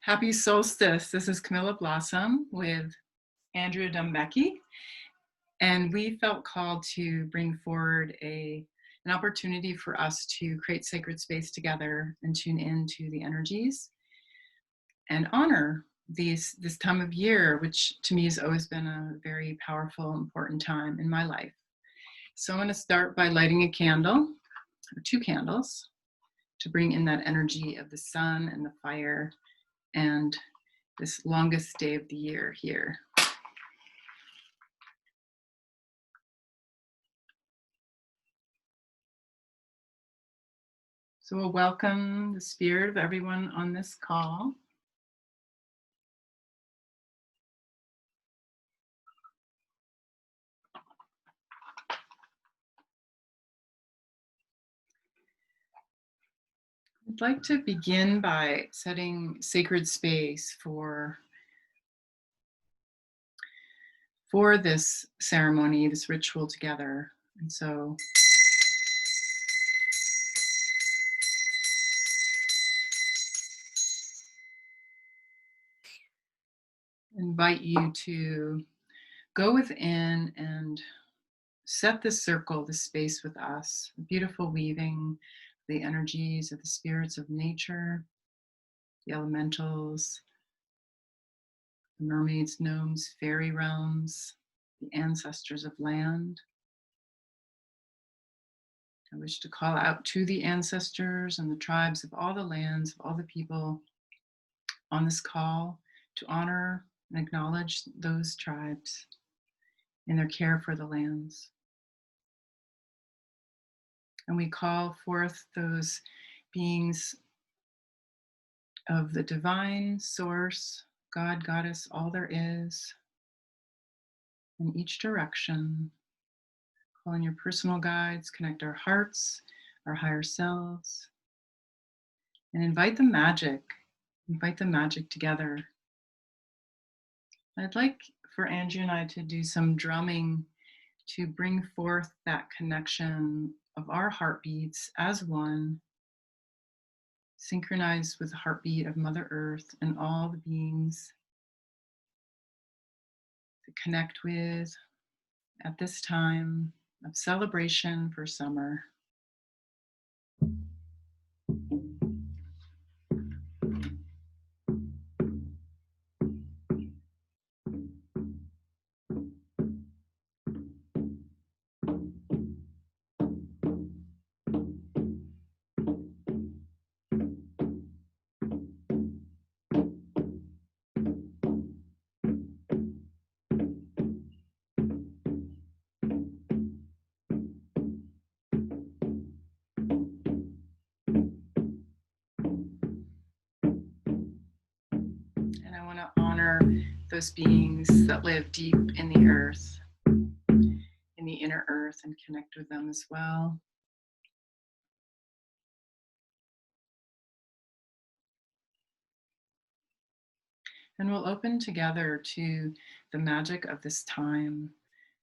Happy Solstice. This is Camilla Blossom with Andrea Dombecki. And we felt called to bring forward an opportunity for us to create sacred space together and tune into the energies and honor this time of year, which to me has always been a very powerful, important time in my life. So I'm going to start by lighting a candle, or 2 candles, to bring in that energy of the sun and the fire and this longest day of the year here. So we'll welcome the spirit of everyone on this call. I'd like to begin by setting sacred space for this ceremony, this ritual together. And so invite you to go within and set this circle, this space with us, a beautiful weaving the energies of the spirits of nature, the elementals, the mermaids, gnomes, fairy realms, the ancestors of land. I wish to call out to the ancestors and the tribes of all the lands, of all the people on this call, to honor and acknowledge those tribes in their care for the lands. And we call forth those beings of the divine source, God, Goddess, all there is, in each direction. Call in your personal guides, connect our hearts, our higher selves, and invite the magic together. I'd like for Andrea and I to do some drumming to bring forth that connection of our heartbeats as one, synchronized with the heartbeat of Mother Earth and all the beings to connect with at this time of celebration for summer. Those beings that live deep in the earth, in the inner earth, and connect with them as well. And we'll open together to the magic of this time,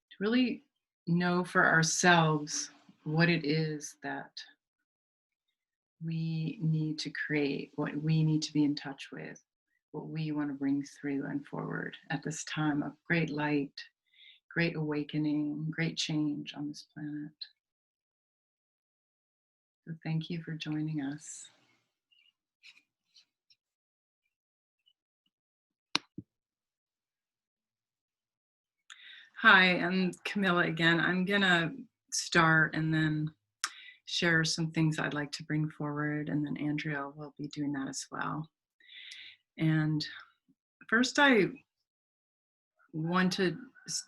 to really know for ourselves what it is that we need to create, what we need to be in touch with, what we want to bring through and forward at this time of great light, great awakening, great change on this planet. So thank you for joining us. Hi, I'm Camilla again. I'm gonna start and then share some things I'd like to bring forward, and then Andrea will be doing that as well. And first, I want to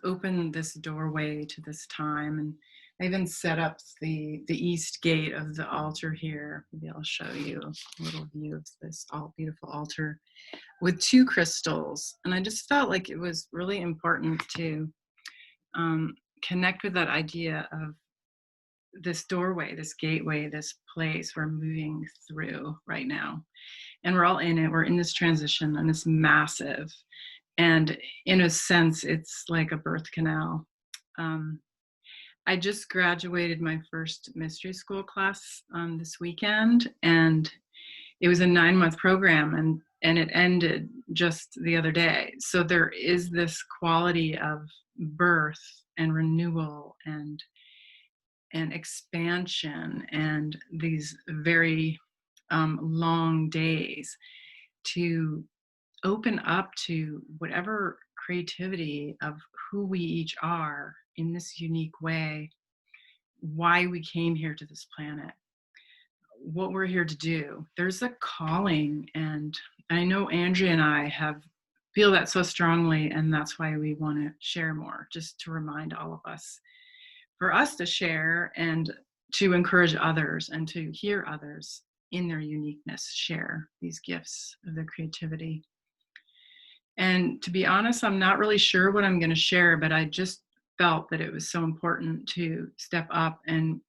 open this doorway to this time, and I even set up the east gate of the altar here. Maybe I'll show you a little view of this beautiful altar with 2 crystals. And I just felt like it was really important to connect with that idea of this doorway, this gateway, this place we're moving through right now. And we're all in it. We're in this transition, and it's massive. And in a sense, it's like a birth canal. I just graduated my first mystery school class this weekend, and it was a 9-month program. And and it ended just the other day. So there is this quality of birth and renewal and expansion and these very long days to open up to whatever creativity of who we each are in this unique way, why we came here to this planet, what we're here to do. There's a calling, and I know Andrea and I have feel that so strongly, and that's why we want to share more, just to remind all of us, for us to share and to encourage others and to hear others in their uniqueness share these gifts of their creativity. And to be honest, I'm not really sure what I'm going to share, but I just felt that it was so important to step up and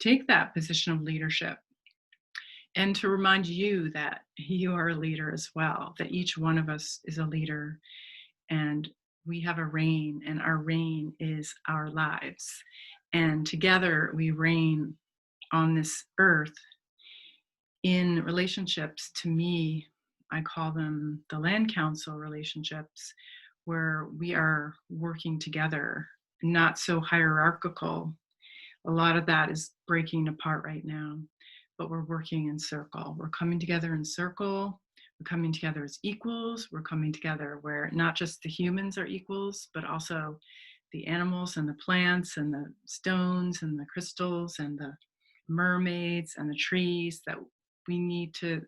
take that position of leadership, and to remind you that you are a leader as well, that each one of us is a leader, and we have a reign, and our reign is our lives. And together we reign on this earth in relationships. To me, I call them the land council relationships, where we are working together, not so hierarchical. A lot of that is breaking apart right now, but we're working in circle. We're coming together in circle. We're coming together as equals. We're coming together where not just the humans are equals, but also the animals and the plants and the stones and the crystals and the mermaids and the trees, that we need to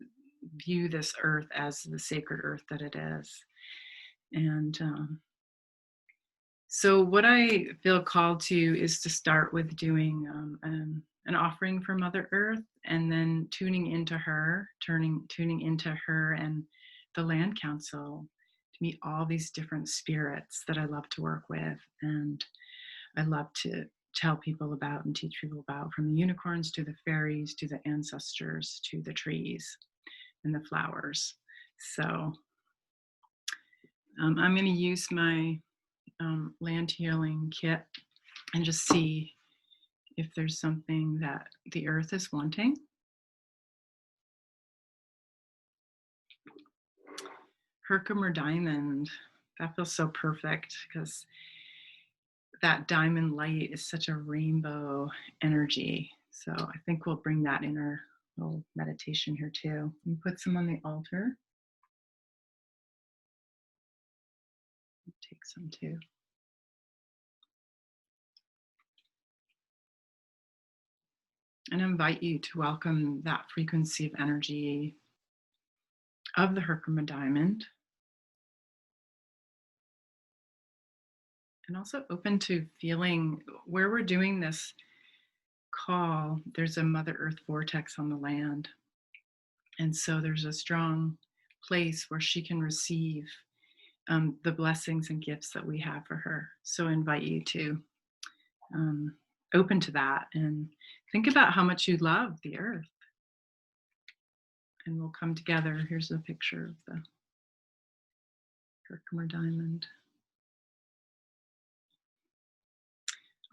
view this earth as the sacred earth that it is. And so what I feel called to is to start with doing an offering for Mother Earth, and then tuning into her and the Land Council to meet all these different spirits that I love to work with, and I love to tell people about and teach people about, from the unicorns to the fairies to the ancestors to the trees and the flowers. So I'm going to use my land healing kit and just see if there's something that the earth is wanting. Herkimer diamond, that feels so perfect, because that diamond light is such a rainbow energy. So I think we'll bring that in our little meditation here too. And put some on the altar. Take some too. And invite you to welcome that frequency of energy of the Herkimer diamond. And also open to feeling where we're doing this call, there's a Mother Earth vortex on the land. And so there's a strong place where she can receive the blessings and gifts that we have for her. So I invite you to open to that and think about how much you love the earth. And we'll come together. Here's a picture of the Herkimer diamond.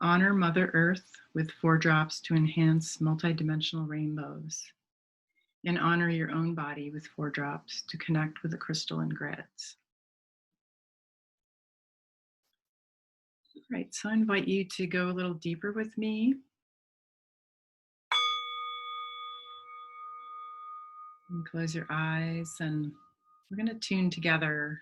Honor Mother Earth with 4 drops to enhance multidimensional rainbows. And honor your own body with 4 drops to connect with the crystalline grids. All right, so I invite you to go a little deeper with me. And close your eyes, and we're going to tune together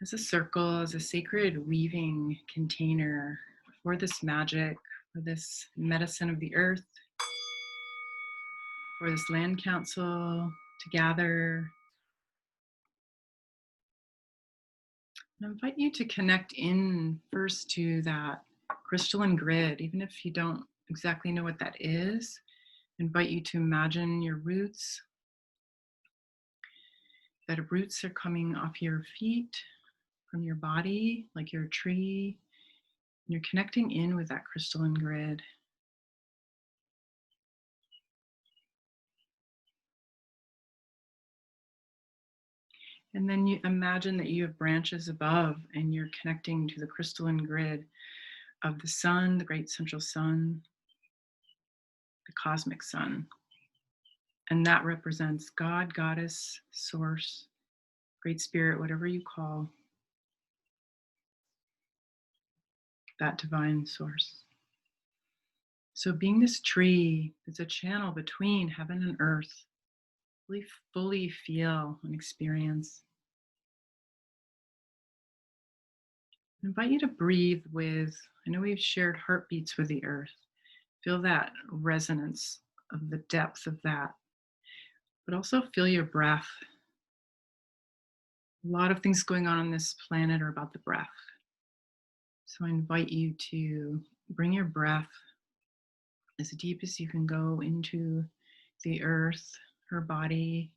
as a circle, as a sacred weaving container for this magic, for this medicine of the earth, for this land council to gather. And I invite you to connect in first to that crystalline grid, even if you don't exactly know what that is. I invite you to imagine your roots, that roots are coming off your feet, from your body, like you're a tree. And you're connecting in with that crystalline grid. And then you imagine that you have branches above, and you're connecting to the crystalline grid of the sun, the great central sun, the cosmic sun. And that represents God, Goddess, Source, Great Spirit, whatever you call that divine source. So being this tree that's a channel between heaven and earth, really fully feel and experience. I invite you to breathe with, I know we've shared heartbeats with the earth. Feel that resonance of the depth of that, but also feel your breath. A lot of things going on this planet are about the breath. So I invite you to bring your breath as deep as you can go into the earth, her body,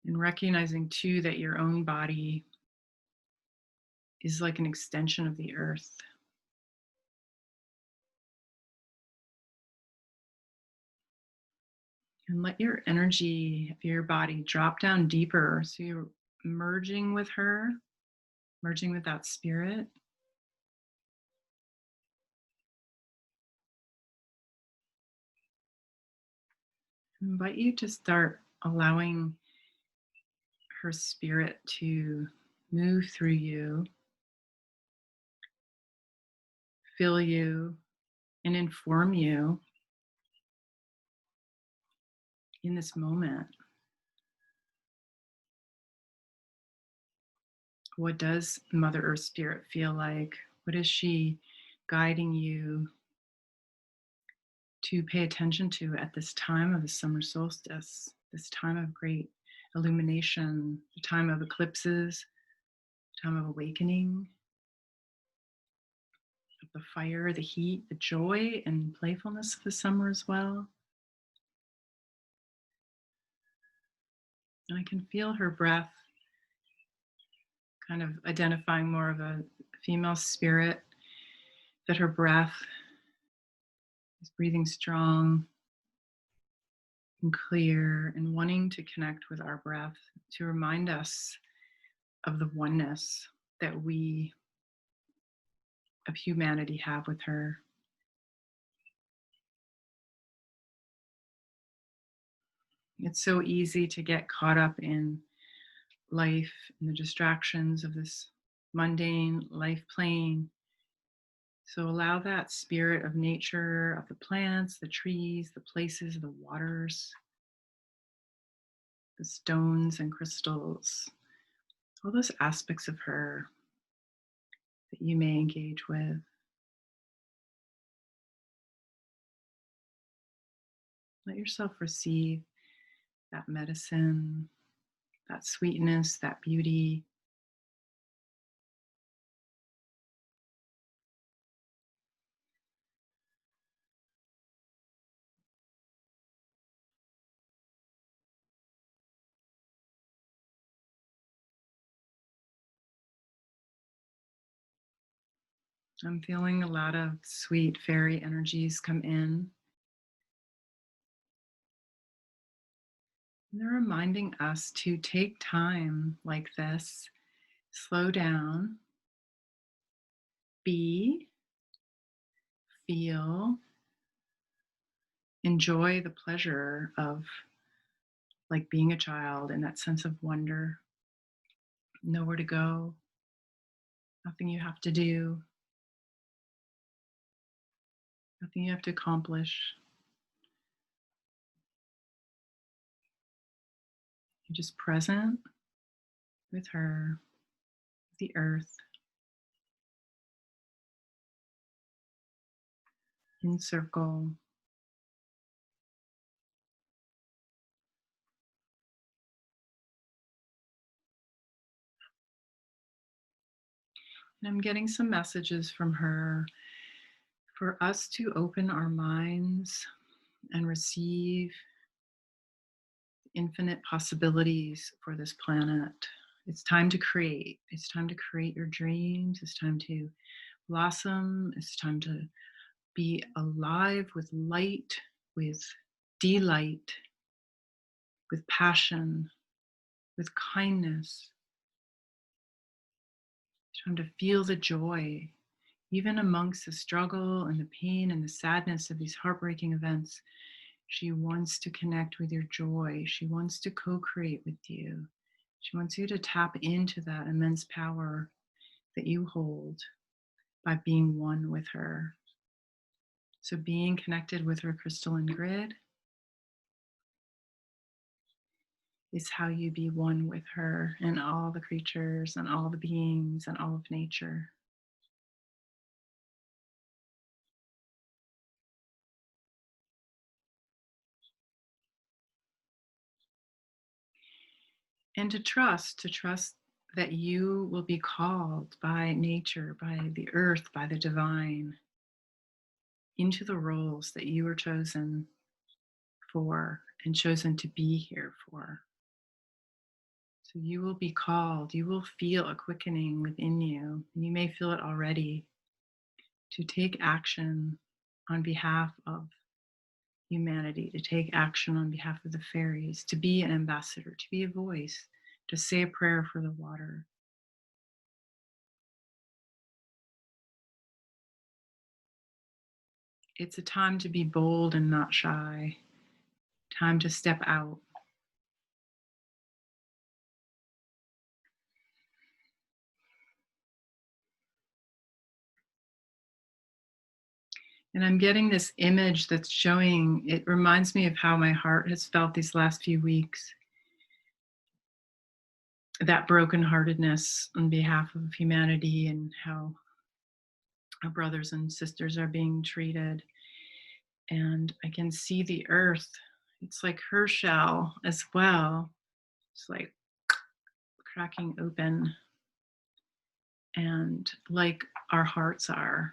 and recognizing too that your own body is like an extension of the earth. And let your energy of your body drop down deeper. So you're merging with her, merging with that spirit. I invite you to start allowing her spirit to move through you, fill you, and inform you in this moment. What does Mother Earth Spirit feel like? What is she guiding you to pay attention to at this time of the summer solstice, this time of great illumination, the time of eclipses, time of awakening, of the fire, the heat, the joy and playfulness of the summer as well? And I can feel her breath kind of identifying more of a female spirit, that her breath is breathing strong and clear and wanting to connect with our breath to remind us of the oneness that we of humanity have with her. It's so easy to get caught up in life and the distractions of this mundane life plane. So allow that spirit of nature, of the plants, the trees, the places, the waters, the stones and crystals, all those aspects of her that you may engage with. Let yourself receive that medicine, that sweetness, that beauty. I'm feeling a lot of sweet fairy energies come in. And they're reminding us to take time like this, slow down, be, feel, enjoy the pleasure of like being a child and that sense of wonder. Nowhere to go, nothing you have to do, nothing you have to accomplish. You're just present with her, the earth, in circle. And I'm getting some messages from her for us to open our minds and receive infinite possibilities for this planet. It's time to create. It's time to create your dreams. It's time to blossom. It's time to be alive with light, with delight, with passion, with kindness. It's time to feel the joy, even amongst the struggle and the pain and the sadness of these heartbreaking events. She wants to connect with your joy. She wants to co-create with you. She wants you to tap into that immense power that you hold by being one with her. So being connected with her crystalline grid is how you be one with her and all the creatures and all the beings and all of nature. And to trust that you will be called by nature, by the earth, by the divine into the roles that you were chosen for and chosen to be here for. So you will be called, you will feel a quickening within you, and you may feel it already, to take action on behalf of humanity, to take action on behalf of the fairies, to be an ambassador, to be a voice, to say a prayer for the water. It's a time to be bold and not shy, time to step out. And I'm getting this image that's showing, it reminds me of how my heart has felt these last few weeks. That brokenheartedness on behalf of humanity and how our brothers and sisters are being treated. And I can see the earth. It's like her shell as well. It's like cracking open, and like our hearts are.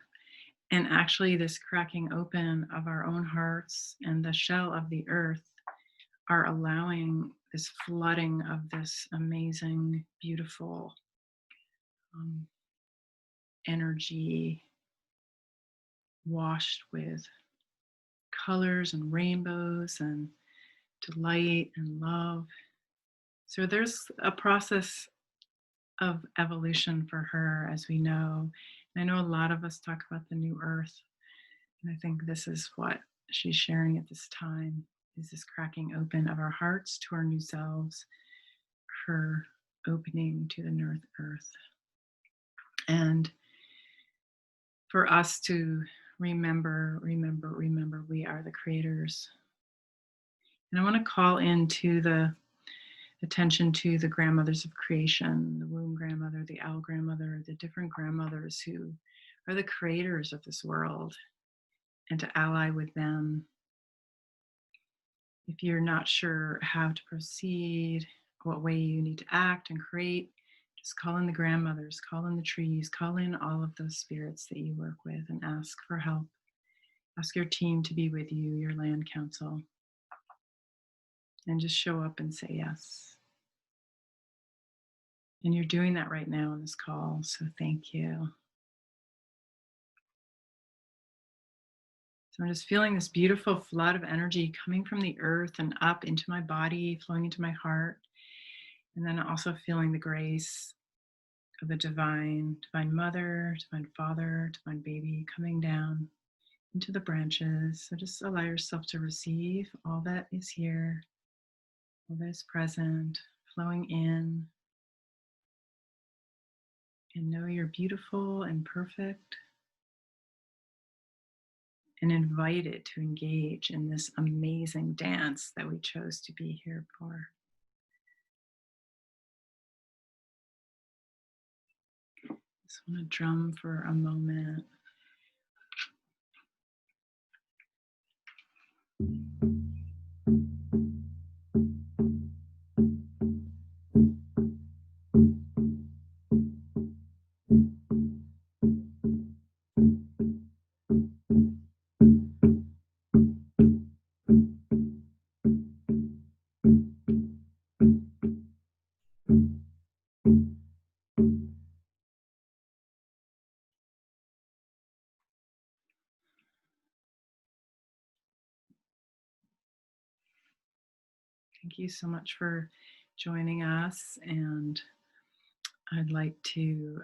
And actually, this cracking open of our own hearts and the shell of the earth are allowing this flooding of this amazing, beautiful energy washed with colors and rainbows and delight and love. So there's a process of evolution for her, as we know. And I know a lot of us talk about the new earth, and I think this is what she's sharing at this time, is this cracking open of our hearts to our new selves, her opening to the new earth. And for us to remember, we are the creators. And I want to call into the attention to the grandmothers of creation, the womb grandmother, the owl grandmother, the different grandmothers who are the creators of this world, and to ally with them. If you're not sure how to proceed, what way you need to act and create, just call in the grandmothers, call in the trees, call in all of those spirits that you work with and ask for help. Ask your team to be with you, your land council, and just show up and say yes. And you're doing that right now on this call, so thank you. So I'm just feeling this beautiful flood of energy coming from the earth and up into my body, flowing into my heart. And then also feeling the grace of the divine mother, divine father, divine baby coming down into the branches. So just allow yourself to receive all that is here, all that is present, flowing in. And know you're beautiful and perfect, and invited to engage in this amazing dance that we chose to be here for. Just want to drum for a moment. Thank you so much for joining us, and I'd like to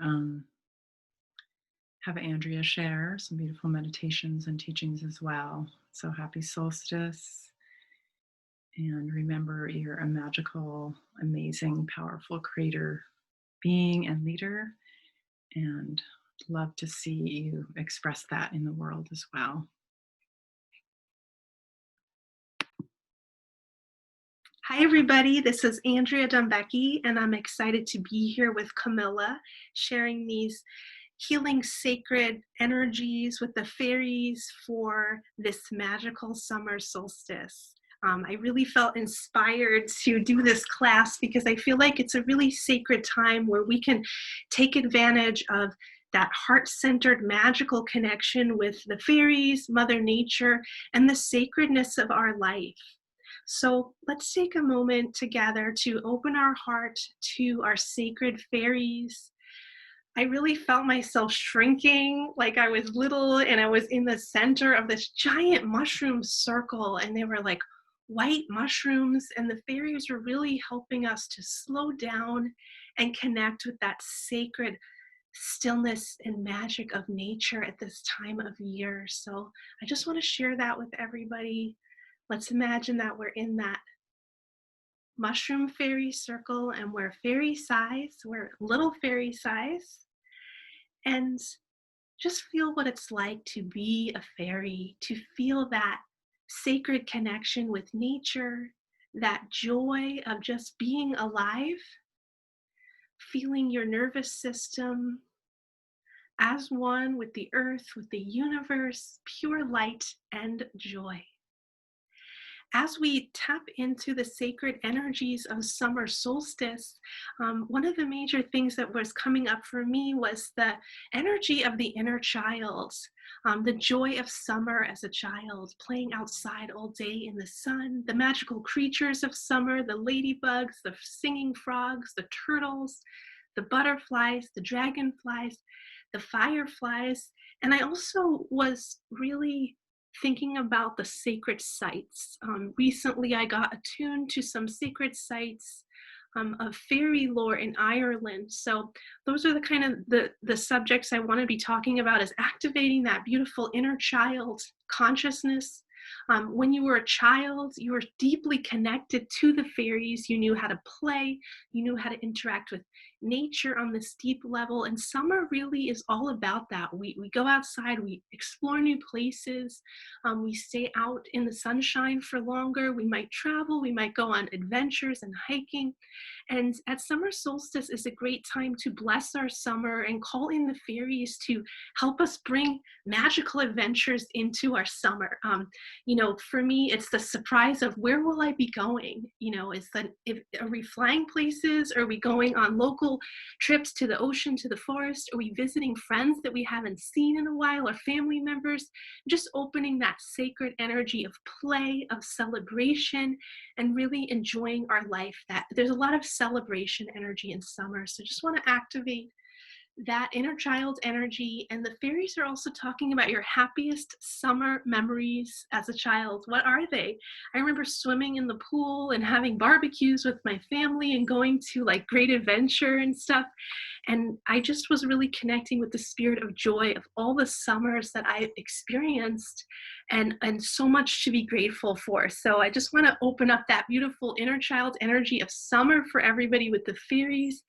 have Andrea share some beautiful meditations and teachings as well. So happy solstice. And remember, you're a magical, amazing, powerful creator, being, and leader. And love to see you express that in the world as well. Hi, everybody. This is Andrea Dombecki, and I'm excited to be here with Camilla, sharing these healing sacred energies with the fairies for this magical summer solstice. I really felt inspired to do this class because I feel like it's a really sacred time where we can take advantage of that heart-centered magical connection with the fairies, Mother Nature, and the sacredness of our life. So let's take a moment together to open our heart to our sacred fairies. I really felt myself shrinking like I was little and I was in the center of this giant mushroom circle, and they were like white mushrooms, and the fairies were really helping us to slow down and connect with that sacred stillness and magic of nature at this time of year. So I just want to share that with everybody. Let's imagine that we're in that mushroom fairy circle and we're fairy size, we're little fairy size, and just feel what it's like to be a fairy, to feel that sacred connection with nature, that joy of just being alive, feeling your nervous system as one with the earth, with the universe, pure light and joy. As we tap into the sacred energies of summer solstice, one of the major things that was coming up for me was the energy of the inner child, the joy of summer as a child, playing outside all day in the sun, the magical creatures of summer, the ladybugs, the singing frogs, the turtles, the butterflies, the dragonflies, the fireflies. And I also was really thinking about the sacred sites. Recently, I got attuned to some sacred sites of fairy lore in Ireland. So those are the kind of the subjects I want to be talking about, is activating that beautiful inner child consciousness. When you were a child, you were deeply connected to the fairies. You knew how to play, you knew how to interact with nature on this deep level, and summer really is all about that. We go outside, we explore new places, we stay out in the sunshine for longer, we might travel, we might go on adventures and hiking. And at summer solstice is a great time to bless our summer and call in the fairies to help us bring magical adventures into our summer. For me, it's the surprise of where will I be going? Are we flying places? Are we going on local trips to the ocean, to the forest? Are we visiting friends that we haven't seen in a while, or family members? Just opening that sacred energy of play, of celebration, and really enjoying our life. That there's a lot of celebration energy in summer. So just want to activate that inner child energy. And the fairies are also talking about your happiest summer memories as a child. What are they? I remember swimming in the pool and having barbecues with my family and going to like great adventure and stuff. And I just was really connecting with the spirit of joy of all the summers that I've experienced, and so much to be grateful for. So I just want to open up that beautiful inner child energy of summer for everybody with the fairies,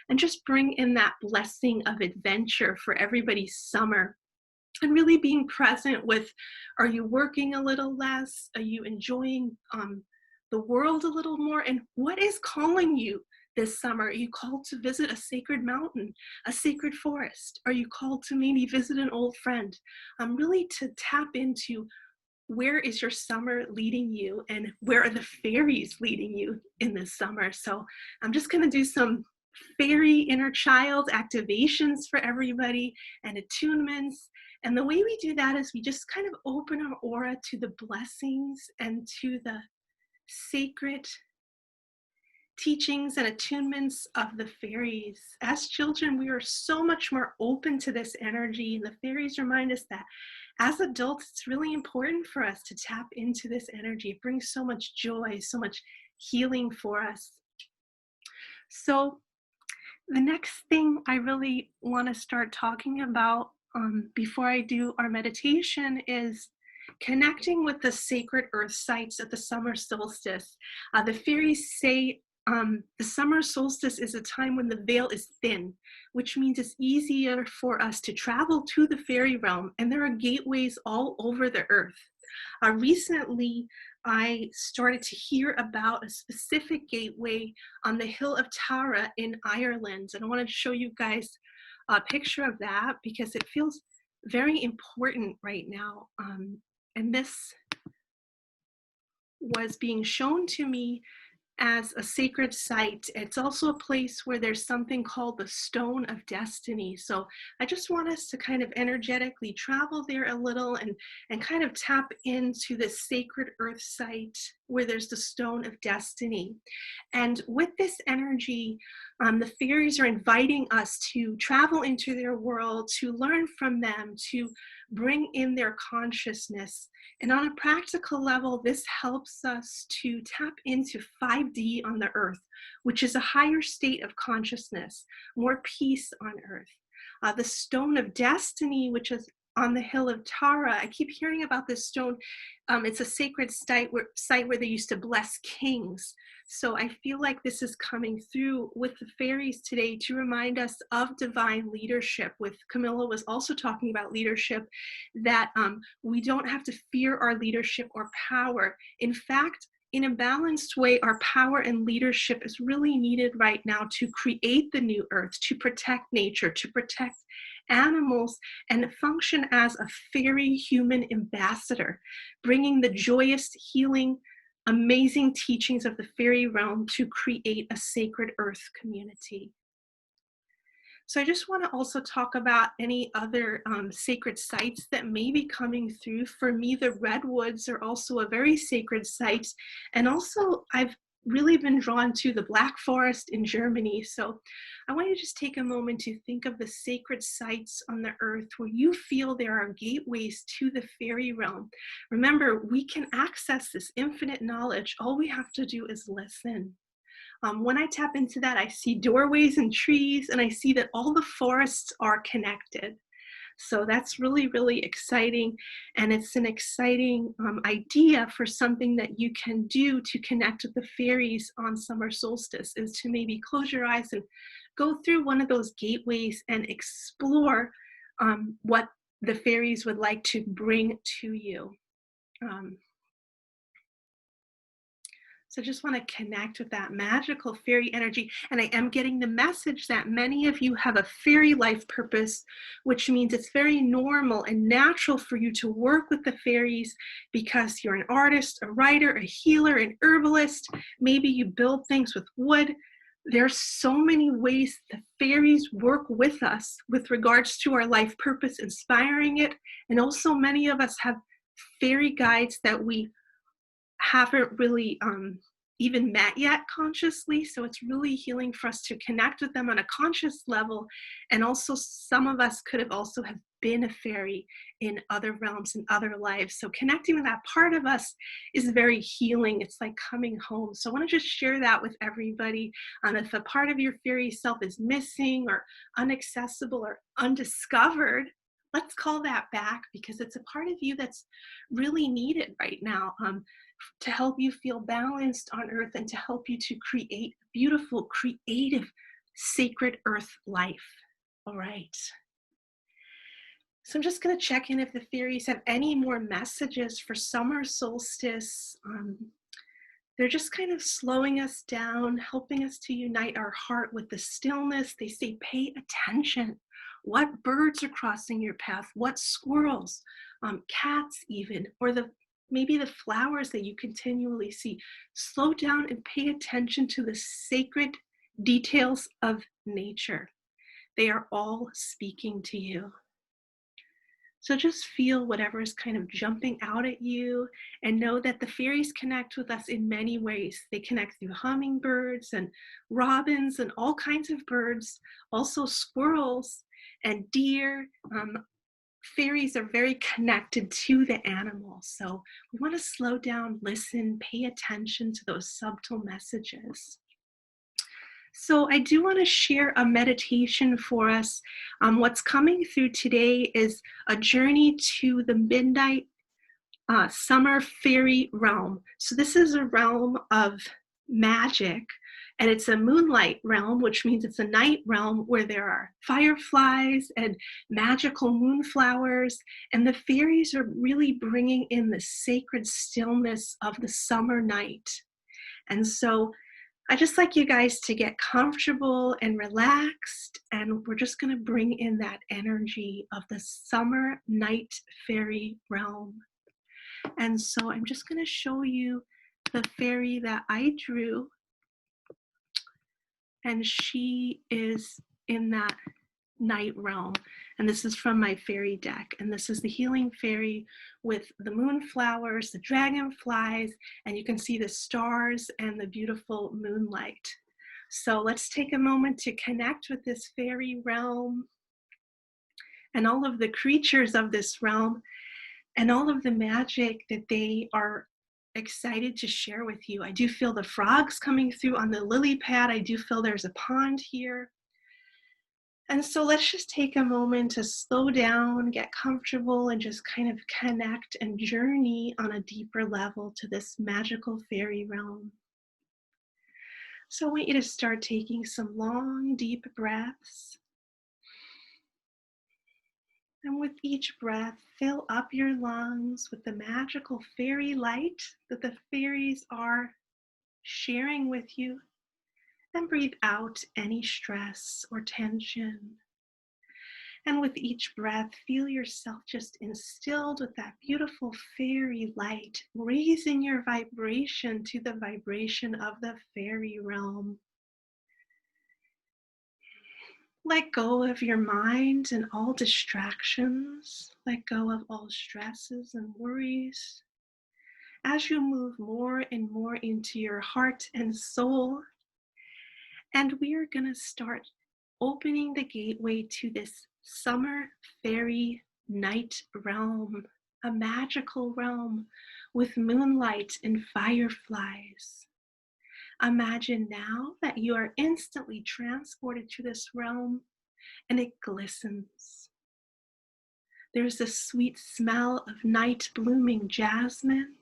and just bring in that blessing of adventure for everybody's summer. And really being present with, are you working a little less? Are you enjoying the world a little more? And what is calling you this summer? Are you called to visit a sacred mountain, a sacred forest? Are you called to maybe visit an old friend? Really to tap into, where is your summer leading you, and where are the fairies leading you in this summer? So I'm just going to do some fairy inner child activations for everybody and attunements. And the way we do that is we just kind of open our aura to the blessings and to the sacred teachings and attunements of the fairies. As children, we are so much more open to this energy, and the fairies remind us that as adults, it's really important for us to tap into this energy. It brings so much joy, so much healing for us. So the next thing I really want to start talking about before I do our meditation is connecting with the sacred earth sites at the summer solstice. The fairies say the summer solstice is a time when the veil is thin, which means it's easier for us to travel to the fairy realm, and there are gateways all over the earth. Recently, I started to hear about a specific gateway on the Hill of Tara in Ireland, and I wanted to show you guys a picture of that because it feels very important right now. And this was being shown to me as a sacred site. It's also a place where there's something called the Stone of Destiny. So I just want us to kind of energetically travel there a little and kind of tap into this sacred earth site where there's the Stone of Destiny. And with this energy, the fairies are inviting us to travel into their world, to learn from them, to bring in their consciousness. And on a practical level, this helps us to tap into 5D on the earth, which is a higher state of consciousness, more peace on earth. The Stone of Destiny, which is on the Hill of Tara, I keep hearing about this stone. It's a sacred site where they used to bless kings. So I feel like this is coming through with the fairies today to remind us of divine leadership. With Camilla was also talking about leadership, that we don't have to fear our leadership or power. In fact, in a balanced way, our power and leadership is really needed right now to create the new earth, to protect nature, to protect animals, and function as a fairy human ambassador, bringing the joyous, healing, amazing teachings of the fairy realm to create a sacred earth community. So I just want to also talk about any other sacred sites that may be coming through. For me, the redwoods are also a very sacred site. And also I've really been drawn to the Black Forest in Germany. So I want you to just take a moment to think of the sacred sites on the earth where you feel there are gateways to the fairy realm. Remember, we can access this infinite knowledge. All we have to do is listen. When I tap into that, I see doorways and trees, and I see that all the forests are connected. So that's really, really exciting. And it's an exciting idea for something that you can do to connect with the fairies on summer solstice, is to maybe close your eyes and go through one of those gateways and explore what the fairies would like to bring to you. So just want to connect with that magical fairy energy. And I am getting the message that many of you have a fairy life purpose, which means it's very normal and natural for you to work with the fairies because you're an artist, a writer, a healer, an herbalist. Maybe you build things with wood. There's so many ways the fairies work with us with regards to our life purpose, inspiring it. And also many of us have fairy guides that we haven't really even met yet consciously. So it's really healing for us to connect with them on a conscious level. And also some of us could have also have been a fairy in other realms and other lives. So connecting with that part of us is very healing. It's like coming home. So I want to just share that with everybody. If a part of your fairy self is missing or inaccessible or undiscovered, let's call that back, because it's a part of you that's really needed right now to help you feel balanced on earth and to help you to create beautiful, creative, sacred earth life. All right. So I'm just going to check in if the fairies have any more messages for summer solstice. They're just kind of slowing us down, helping us to unite our heart with the stillness. They say, pay attention. What birds are crossing your path? What squirrels, cats even, or maybe the flowers that you continually see. Slow down and pay attention to the sacred details of nature. They are all speaking to you. So just feel whatever is kind of jumping out at you, and know that the fairies connect with us in many ways. They connect through hummingbirds and robins and all kinds of birds, also squirrels and deer. Fairies are very connected to the animals. So we want to slow down, listen, pay attention to those subtle messages. So I do want to share a meditation for us. What's coming through today is a journey to the midnight summer fairy realm. So this is a realm of magic, and it's a moonlight realm, which means it's a night realm where there are fireflies and magical moonflowers, and the fairies are really bringing in the sacred stillness of the summer night. And so I just like you guys to get comfortable and relaxed, and we're just going to bring in that energy of the summer night fairy realm. And so I'm just going to show you the fairy that I drew, and she is in that night realm. And this is from my fairy deck. And this is the healing fairy with the moonflowers, the dragonflies, and you can see the stars and the beautiful moonlight. So let's take a moment to connect with this fairy realm and all of the creatures of this realm and all of the magic that they are excited to share with you. I do feel the frogs coming through on the lily pad. I do feel there's a pond here. And so let's just take a moment to slow down, get comfortable, and just kind of connect and journey on a deeper level to this magical fairy realm. So I want you to start taking some long, deep breaths. And with each breath, fill up your lungs with the magical fairy light that the fairies are sharing with you. And breathe out any stress or tension. And with each breath, feel yourself just instilled with that beautiful fairy light, raising your vibration to the vibration of the fairy realm. Let go of your mind and all distractions. Let go of all stresses and worries. As you move more and more into your heart and soul, and we are going to start opening the gateway to this summer fairy night realm, a magical realm with moonlight and fireflies. Imagine now that you are instantly transported to this realm, and it glistens. There's a sweet smell of night blooming jasmine.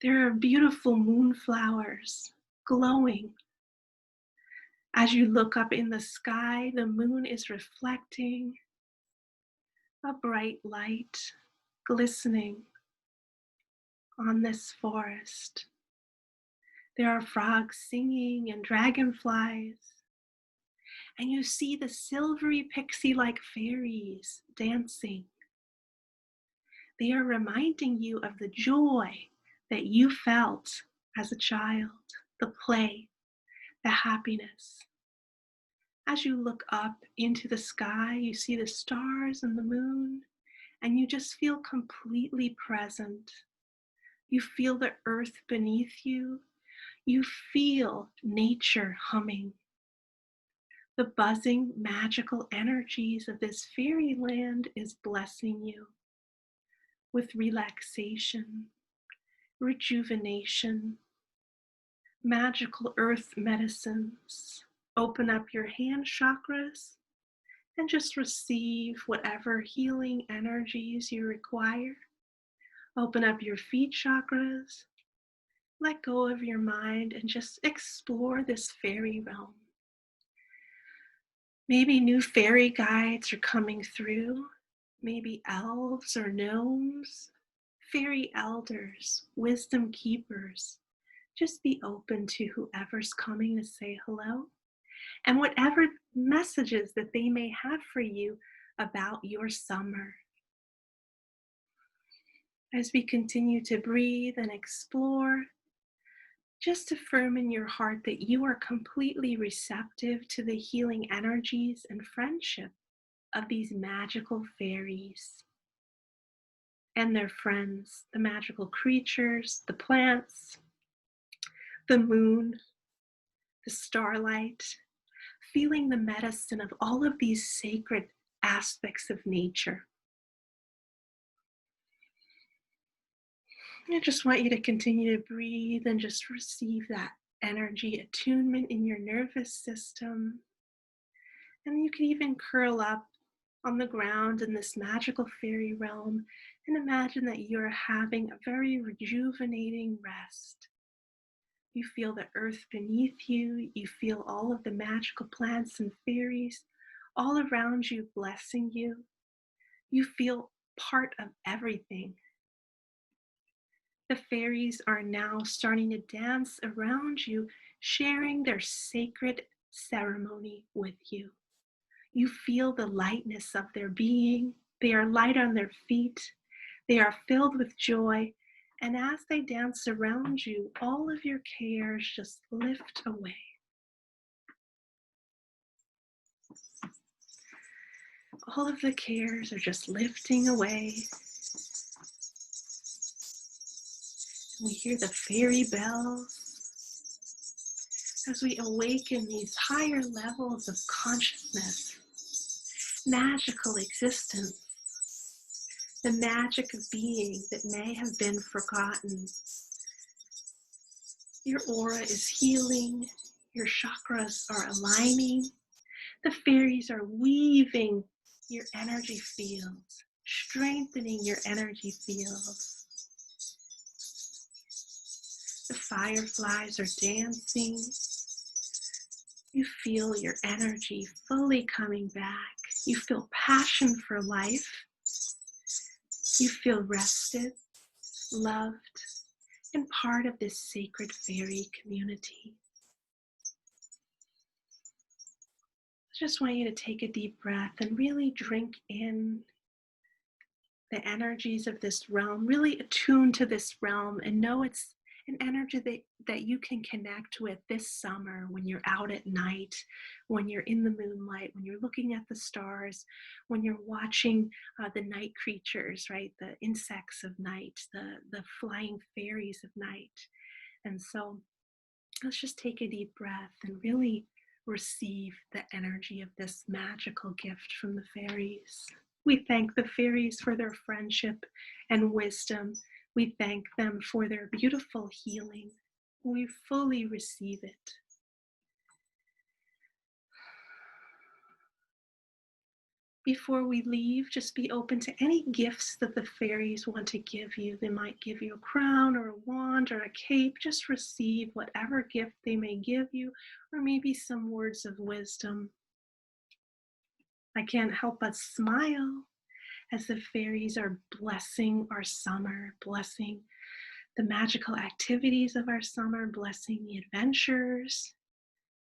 There are beautiful moonflowers glowing. As you look up in the sky, the moon is reflecting a bright light glistening on this forest. There are frogs singing and dragonflies, and you see the silvery pixie-like fairies dancing. They are reminding you of the joy that you felt as a child, the play, the happiness. As you look up into the sky, you see the stars and the moon, and you just feel completely present. You feel the earth beneath you. You feel nature humming. The buzzing, magical energies of this fairyland is blessing you with relaxation, rejuvenation, magical earth medicines. Open up your hand chakras and just receive whatever healing energies you require. Open up your feet chakras. Let go of your mind and just explore this fairy realm. Maybe new fairy guides are coming through. Maybe elves or gnomes, fairy elders, wisdom keepers. Just be open to whoever's coming to say hello, and whatever messages that they may have for you about your summer. As we continue to breathe and explore, just affirm in your heart that you are completely receptive to the healing energies and friendship of these magical fairies and their friends, the magical creatures, the plants, the moon, the starlight, feeling the medicine of all of these sacred aspects of nature. I just want you to continue to breathe and just receive that energy attunement in your nervous system. And you can even curl up on the ground in this magical fairy realm And imagine that you're having a very rejuvenating rest. You feel the earth beneath you. You feel all of the magical plants and fairies all around you blessing you. You feel part of everything. The fairies are now starting to dance around you, sharing their sacred ceremony with you. You feel the lightness of their being. They are light on their feet. They are filled with joy. And as they dance around you, all of your cares just lift away. All of the cares are just lifting away. We hear the fairy bells as we awaken these higher levels of consciousness, magical existence, the magic of being that may have been forgotten. Your aura is healing, your chakras are aligning, the fairies are weaving your energy fields, strengthening your energy fields. The fireflies are dancing. You feel your energy fully coming back. You feel passion for life. You feel rested, loved, and part of this sacred fairy community. I just want you to take a deep breath and really drink in the energies of this realm, really attune to this realm and know it's an energy that you can connect with this summer when you're out at night, when you're in the moonlight, when you're looking at the stars, when you're watching the night creatures, right? The insects of night, the flying fairies of night. And so let's just take a deep breath and really receive the energy of this magical gift from the fairies. We thank the fairies for their friendship and wisdom. We thank them for their beautiful healing. We fully receive it. Before we leave, just be open to any gifts that the fairies want to give you. They might give you a crown or a wand or a cape. Just receive whatever gift they may give you, or maybe some words of wisdom. I can't help but smile as the fairies are blessing our summer, blessing the magical activities of our summer, blessing the adventures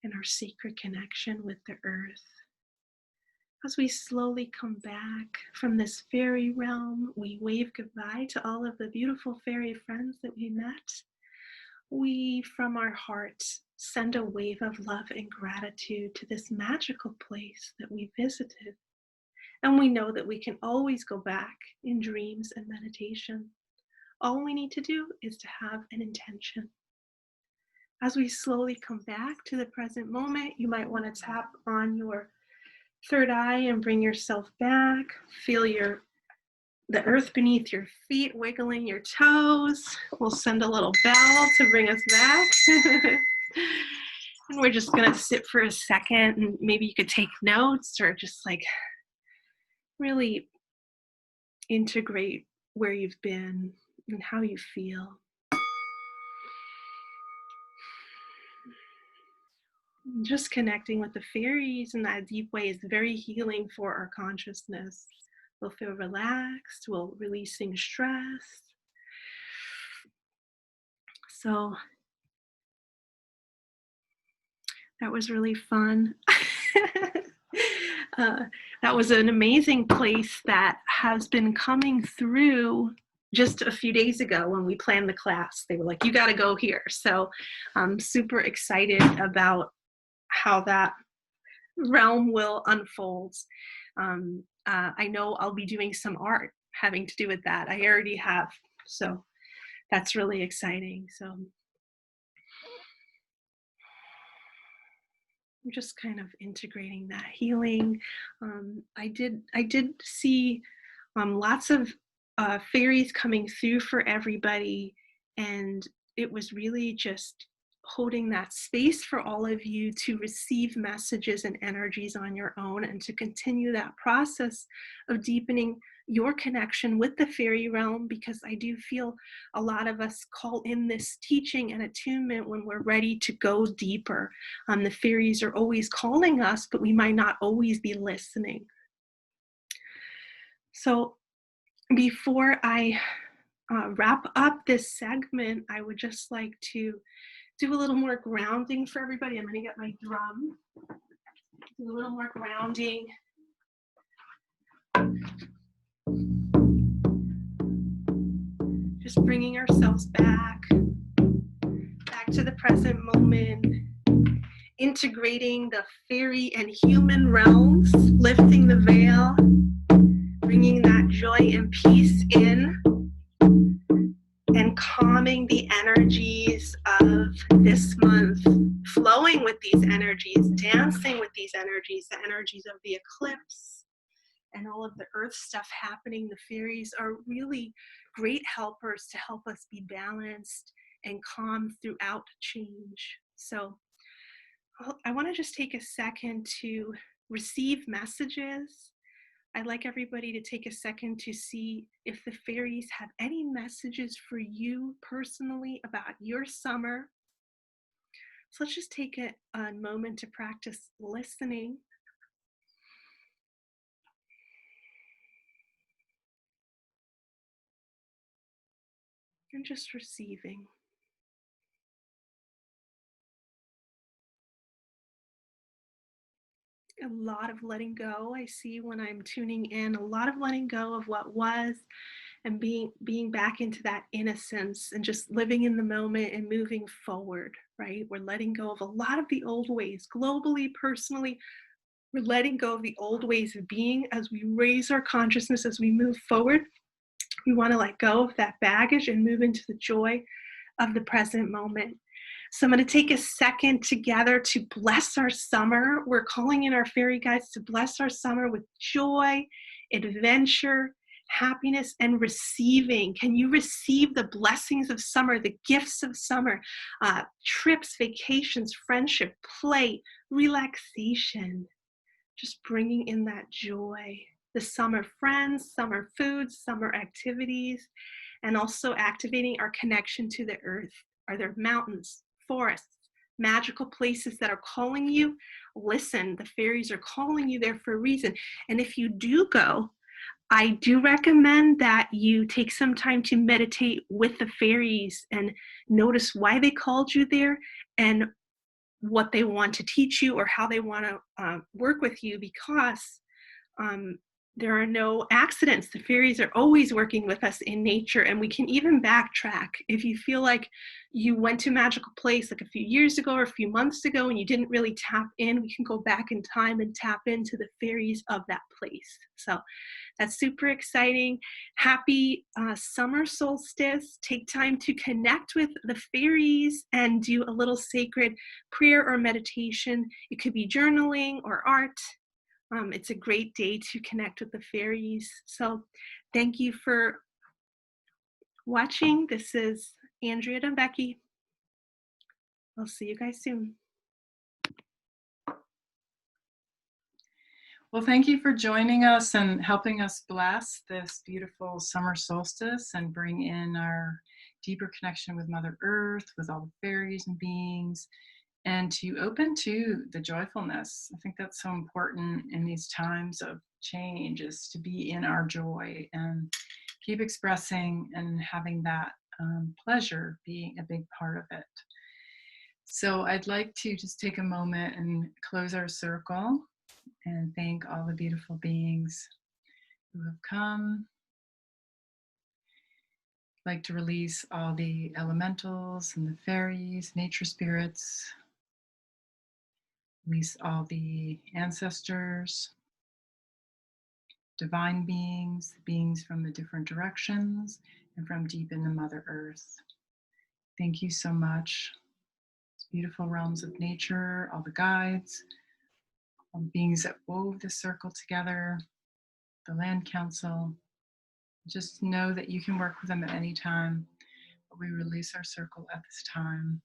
and our sacred connection with the earth. As we slowly come back from this fairy realm, we wave goodbye to all of the beautiful fairy friends that we met. We, from our hearts, send a wave of love and gratitude to this magical place that we visited. And we know that we can always go back in dreams and meditation. All we need to do is to have an intention. As we slowly come back to the present moment, you might want to tap on your third eye and bring yourself back. Feel the earth beneath your feet, wiggling your toes. We'll send a little bell to bring us back. And we're just gonna sit for a second, and maybe you could take notes or just like really integrate where you've been and how you feel. Just connecting with the fairies in that deep way is very healing for our consciousness. We'll feel relaxed, we'll releasing stress. So that was really fun. That was an amazing place that has been coming through just a few days ago when we planned the class. They were like, you got to go here. So I'm super excited about how that realm will unfold. I know I'll be doing some art having to do with that. I already have. So that's really exciting. So I'm just kind of integrating that healing. I did see lots of fairies coming through for everybody, and it was really just holding that space for all of you to receive messages and energies on your own and to continue that process of deepening your connection with the fairy realm, because I do feel a lot of us call in this teaching and attunement when we're ready to go deeper. The fairies are always calling us, but we might not always be listening. So before I wrap up this segment, I would just like to do a little more grounding for everybody. I'm going to get my drum. Do a little more grounding. Just bringing ourselves back to the present moment, integrating the fairy and human realms, lifting the veil, bringing that joy and peace in, and calming the energies of this month, flowing with these energies, dancing with these energies, the energies of the eclipse and all of the earth stuff happening. The fairies are really great helpers to help us be balanced and calm throughout change. So I want to just take a second to receive messages. I'd like everybody to take a second to see if the fairies have any messages for you personally about your summer. So let's just take a moment to practice listening. And just receiving. A lot of letting go. I see when I'm tuning in, a lot of letting go of what was, and being back into that innocence and just living in the moment and moving forward, right? We're letting go of a lot of the old ways, globally, personally. We're letting go of the old ways of being as we raise our consciousness, as we move forward. We want to let go of that baggage and move into the joy of the present moment. So I'm going to take a second together to bless our summer. We're calling in our fairy guides to bless our summer with joy, adventure, happiness, and receiving. Can you receive the blessings of summer, the gifts of summer, trips, vacations, friendship, play, relaxation, just bringing in that joy, the summer friends, summer foods, summer activities, and also activating our connection to the earth. Are there mountains, forests, magical places that are calling you? Listen, the fairies are calling you there for a reason. And if you do go, I do recommend that you take some time to meditate with the fairies and notice why they called you there and what they want to teach you or how they want to work with you, because there are no accidents. The fairies are always working with us in nature, and we can even backtrack. If you feel like you went to a magical place like a few years ago or a few months ago and you didn't really tap in, we can go back in time and tap into the fairies of that place. So that's super exciting. Happy summer solstice. Take time to connect with the fairies and do a little sacred prayer or meditation. It could be journaling or art. It's a great day to connect with the fairies. So thank you for watching. This is Andrea Dombecki. I'll see you guys soon. Well, thank you for joining us and helping us bless this beautiful summer solstice and bring in our deeper connection with Mother Earth, with all the fairies and beings, and to open to the joyfulness. I think that's so important in these times of change, is to be in our joy and keep expressing and having that pleasure being a big part of it. So I'd like to just take a moment and close our circle and thank all the beautiful beings who have come. I'd like to release all the elementals and the fairies, nature spirits. Release all the ancestors, divine beings, beings from the different directions, and from deep in the Mother Earth. Thank you so much. Beautiful realms of nature, all the guides, all the beings that wove the circle together, the Land Council. Just know that you can work with them at any time, but we release our circle at this time.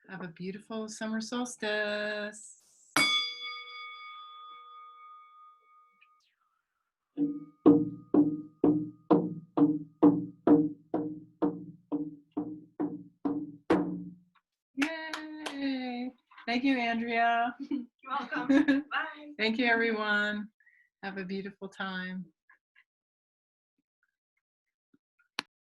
Have a beautiful summer solstice. Yay! Thank you, Andrea. You're welcome. Bye. Thank you, everyone. Have a beautiful time.